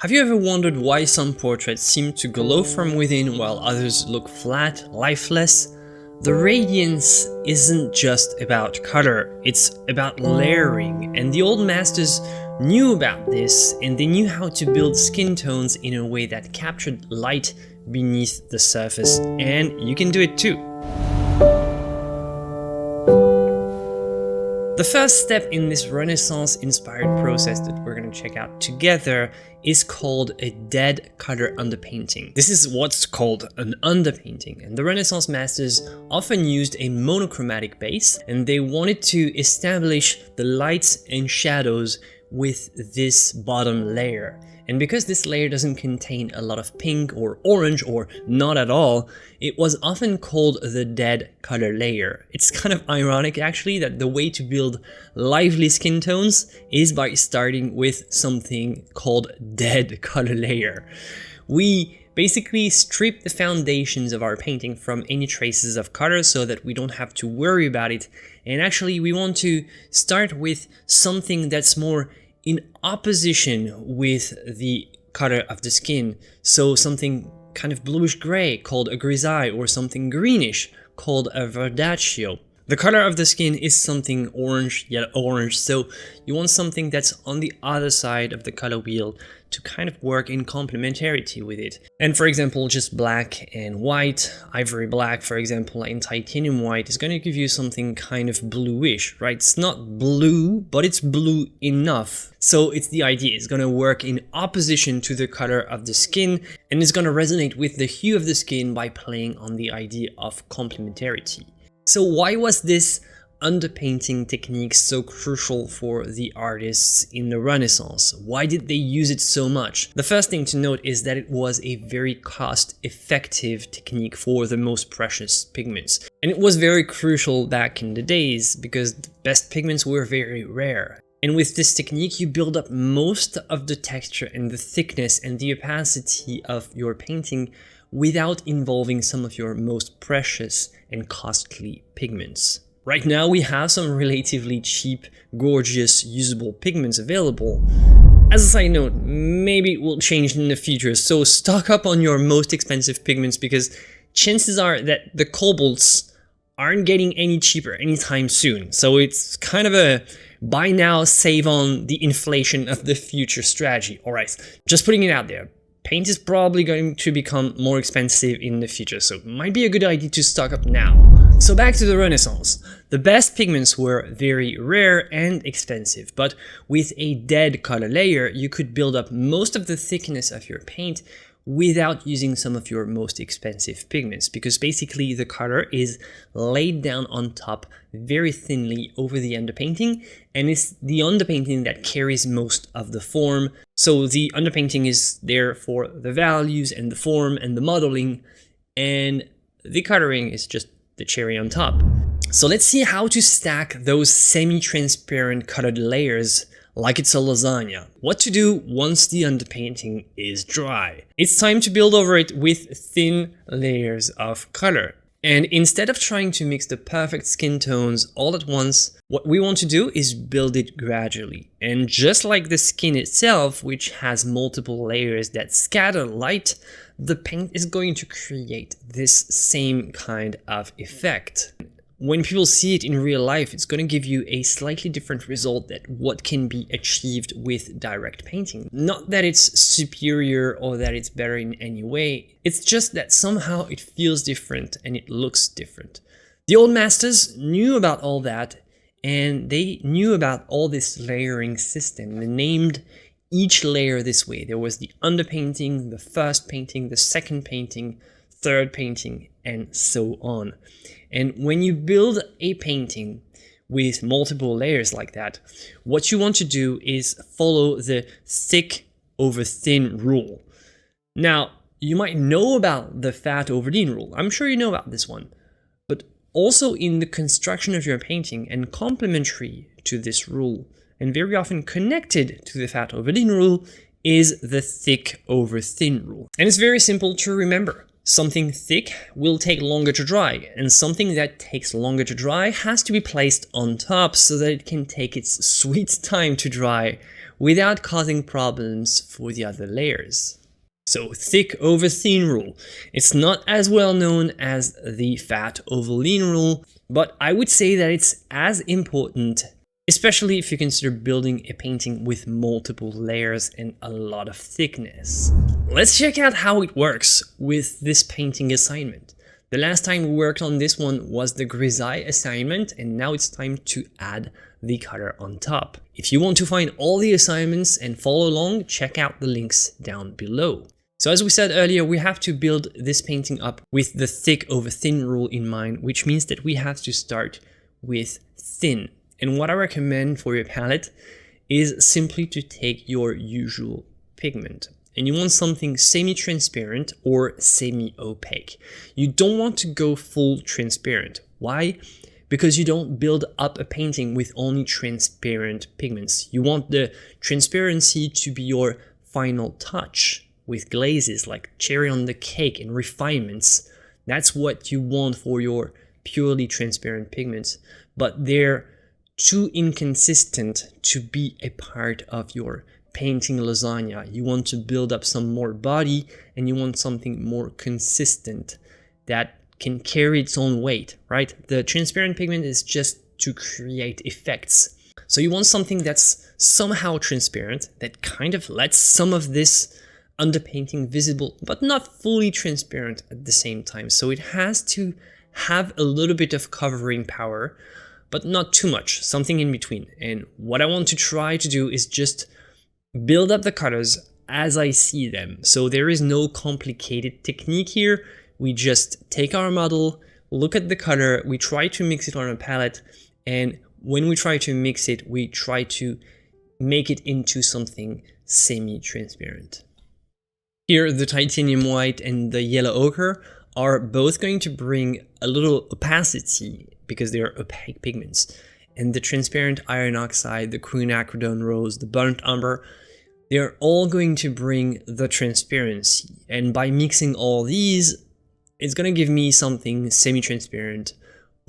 Have you ever wondered why some portraits seem to glow from within while others look flat, lifeless? The radiance isn't just about color, it's about layering, and the old masters knew about this, and they knew how to build skin tones in a way that captured light beneath the surface, and you can do it too. The first step in this Renaissance-inspired process that we're going to check out together is called a dead color underpainting. This is what's called an underpainting, and the Renaissance masters often used a monochromatic base, and they wanted to establish the lights and shadows with this bottom layer. And because this layer doesn't contain a lot of pink or orange or not at all, it was often called the dead color layer. It's kind of ironic actually that the way to build lively skin tones is by starting with something called dead color layer. We basically strip the foundations of our painting from any traces of color so that we don't have to worry about it. And actually we want to start with something that's more in opposition with the color of the skin. So something kind of bluish gray called a grisaille, or something greenish called a verdaccio. The color of the skin is something orange, yet orange, so you want something that's on the other side of the color wheel to kind of work in complementarity with it. And for example, just black and white, ivory black, for example, and titanium white is going to give you something kind of bluish, right? It's not blue, but it's blue enough. So it's the idea, it's going to work in opposition to the color of the skin, and it's going to resonate with the hue of the skin by playing on the idea of complementarity. So why was this underpainting technique so crucial for the artists in the Renaissance? Why did they use it so much? The first thing to note is that it was a very cost-effective technique for the most precious pigments. And it was very crucial back in the days because the best pigments were very rare. And with this technique, you build up most of the texture and the thickness and the opacity of your painting without involving some of your most precious and costly pigments. Right now we have some relatively cheap, gorgeous, usable pigments available. As a side note, maybe it will change in the future, so stock up on your most expensive pigments because chances are that the cobalts aren't getting any cheaper anytime soon. So it's kind of a buy now, save on the inflation of the future strategy. Alright, just putting it out there. Paint is probably going to become more expensive in the future, so it might be a good idea to stock up now. So back to the Renaissance. The best pigments were very rare and expensive, but with a dead color layer, you could build up most of the thickness of your paint without using some of your most expensive pigments, because basically the color is laid down on top very thinly over the underpainting, and it's the underpainting that carries most of the form. So the underpainting is there for the values and the form and the modeling, and the coloring is just the cherry on top. So let's see how to stack those semi-transparent colored layers like it's a lasagna. What to do once the underpainting is dry. It's time to build over it with thin layers of color. And instead of trying to mix the perfect skin tones all at once, what we want to do is build it gradually. And just like the skin itself, which has multiple layers that scatter light, the paint is going to create this same kind of effect. When people see it in real life, it's going to give you a slightly different result than what can be achieved with direct painting. Not that it's superior or that it's better in any way, it's just that somehow it feels different and it looks different. The old masters knew about all that, and they knew about all this layering system. They named each layer this way. There was the underpainting, the first painting, the second painting, third painting, and so on. And when you build a painting with multiple layers like that, what you want to do is follow the thick over thin rule. Now, you might know about the fat over thin rule. I'm sure you know about this one. But also in the construction of your painting, and complementary to this rule, and very often connected to the fat over thin rule, is the thick over thin rule. And it's very simple to remember. Something thick will take longer to dry, and something that takes longer to dry has to be placed on top so that it can take its sweet time to dry without causing problems for the other layers. So thick over thin rule. It's not as well known as the fat over lean rule, but I would say that it's as important, especially if you consider building a painting with multiple layers and a lot of thickness. Let's check out how it works with this painting assignment. The last time we worked on this one was the grisaille assignment, and now it's time to add the color on top. If you want to find all the assignments and follow along, check out the links down below. So as we said earlier, we have to build this painting up with the thick over thin rule in mind, which means that we have to start with thin. And what I recommend for your palette is simply to take your usual pigment. And you want something semi-transparent or semi-opaque. You don't want to go full transparent. Why? Because you don't build up a painting with only transparent pigments. You want the transparency to be your final touch with glazes like cherry on the cake and refinements. That's what you want for your purely transparent pigments, but they're too inconsistent to be a part of your painting lasagna. You want to build up some more body and you want something more consistent that can carry its own weight, right? The transparent pigment is just to create effects. So you want something that's somehow transparent, that kind of lets some of this underpainting visible, but not fully transparent at the same time. So it has to have a little bit of covering power, but not too much, something in between. And what I want to try to do is just build up the colors as I see them. So there is no complicated technique here. We just take our model, look at the color, we try to mix it on a palette, and when we try to mix it, we try to make it into something semi-transparent. Here, the titanium white and the yellow ochre are both going to bring a little opacity because they are opaque pigments. And the transparent iron oxide, the quinacridone rose, the burnt umber, they're all going to bring the transparency. And by mixing all these, it's going to give me something semi-transparent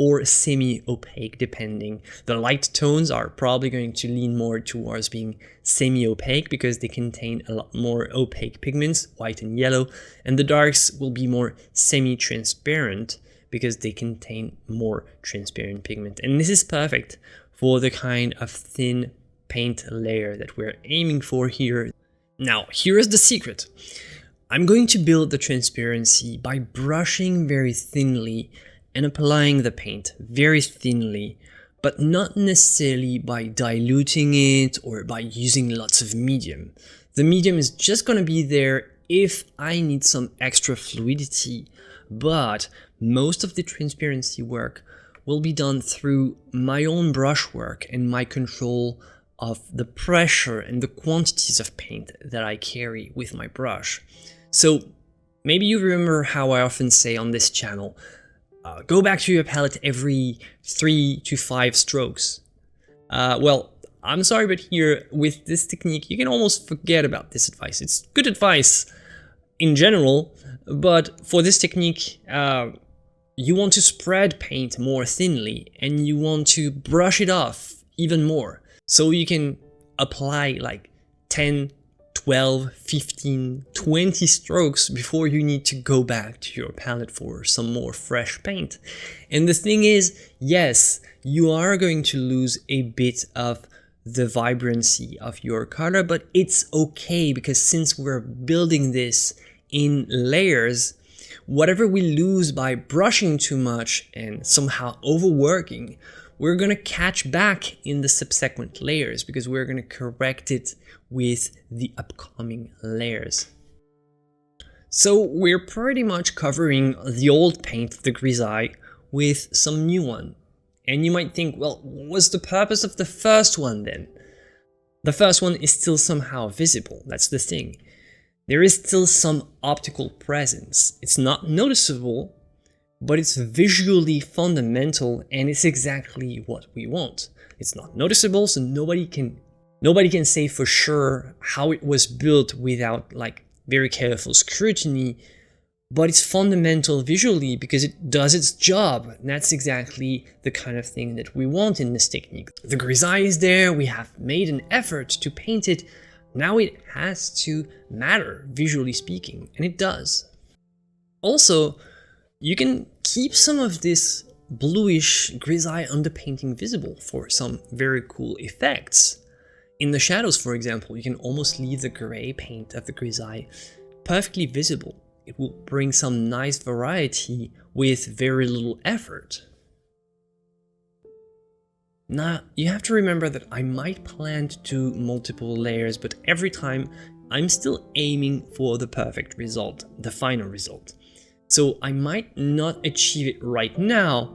or semi-opaque depending. The light tones are probably going to lean more towards being semi-opaque because they contain a lot more opaque pigments, white and yellow, and the darks will be more semi-transparent because they contain more transparent pigment. And this is perfect for the kind of thin paint layer that we're aiming for here. Now, here is the secret. I'm going to build the transparency by brushing very thinly and applying the paint very thinly, but not necessarily by diluting it or by using lots of medium. The medium is just going to be there if I need some extra fluidity, but most of the transparency work will be done through my own brush work and my control of the pressure and the quantities of paint that I carry with my brush. So maybe you remember how I often say on this channel, go back to your palette every 3 to 5 strokes. Well, I'm sorry, but here with this technique, you can almost forget about this advice. It's good advice in general, but for this technique, you want to spread paint more thinly and you want to brush it off even more. So you can apply like 10, 12, 15, 20 strokes before you need to go back to your palette for some more fresh paint. And the thing is, yes, you are going to lose a bit of the vibrancy of your color, but it's okay because since we're building this in layers, whatever we lose by brushing too much and somehow overworking, we're going to catch back in the subsequent layers because we're going to correct it with the upcoming layers. So we're pretty much covering the old paint, the grisaille, with some new one. And you might think, well, what's the purpose of the first one then? The first one is still somehow visible, that's the thing. There is still some optical presence. It's not noticeable, but it's visually fundamental and it's exactly what we want. It's not noticeable, so nobody can say for sure how it was built without like very careful scrutiny, but it's fundamental visually because it does its job. And that's exactly the kind of thing that we want in this technique. The grisaille is there, we have made an effort to paint it, now it has to matter, visually speaking, and it does. Also, you can keep some of this bluish grisaille underpainting visible for some very cool effects. In the shadows, for example, you can almost leave the gray paint of the grisaille perfectly visible. It will bring some nice variety with very little effort. Now, you have to remember that I might plan to do multiple layers, but every time I'm still aiming for the perfect result, the final result. So I might not achieve it right now,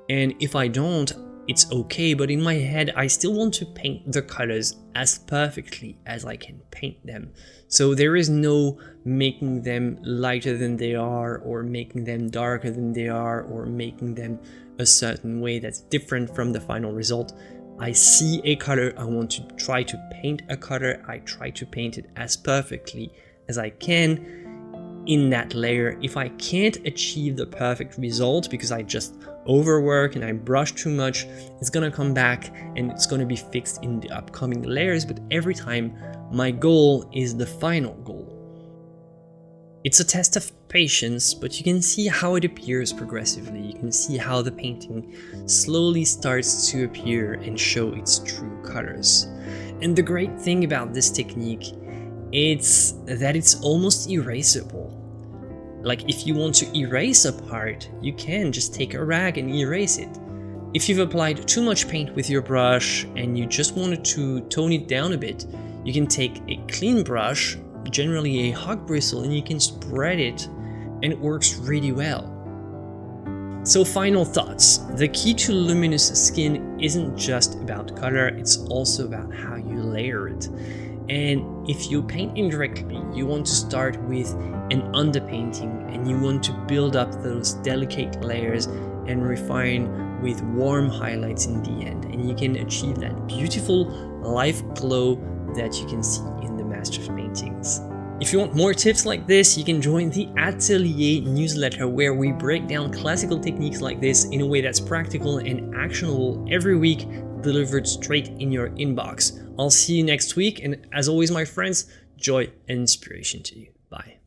and if I don't, it's okay, but in my head I still want to paint the colors as perfectly as I can paint them. So there is no making them lighter than they are, or making them darker than they are, or making them a certain way that's different from the final result. I see a color, I want to try to paint a color, I try to paint it as perfectly as I can in that layer. If I can't achieve the perfect result because I just overwork and I brush too much, it's gonna come back and it's gonna be fixed in the upcoming layers, but every time my goal is the final goal. It's a test of patience, but you can see how it appears progressively. You can see how the painting slowly starts to appear and show its true colors. And the great thing about this technique is that it's almost erasable. Like, if you want to erase a part, you can just take a rag and erase it. If you've applied too much paint with your brush and you just wanted to tone it down a bit, you can take a clean brush, generally a hog bristle, and you can spread it, and it works really well. So, final thoughts. The key to luminous skin isn't just about color, it's also about how you layer it. And if you paint indirectly, you want to start with an underpainting and you want to build up those delicate layers and refine with warm highlights in the end. And you can achieve that beautiful life glow that you can see in the master paintings. If you want more tips like this, you can join the Atelier newsletter, where we break down classical techniques like this in a way that's practical and actionable every week, delivered straight in your inbox. I'll see you next week, and as always, my friends, joy and inspiration to you. Bye.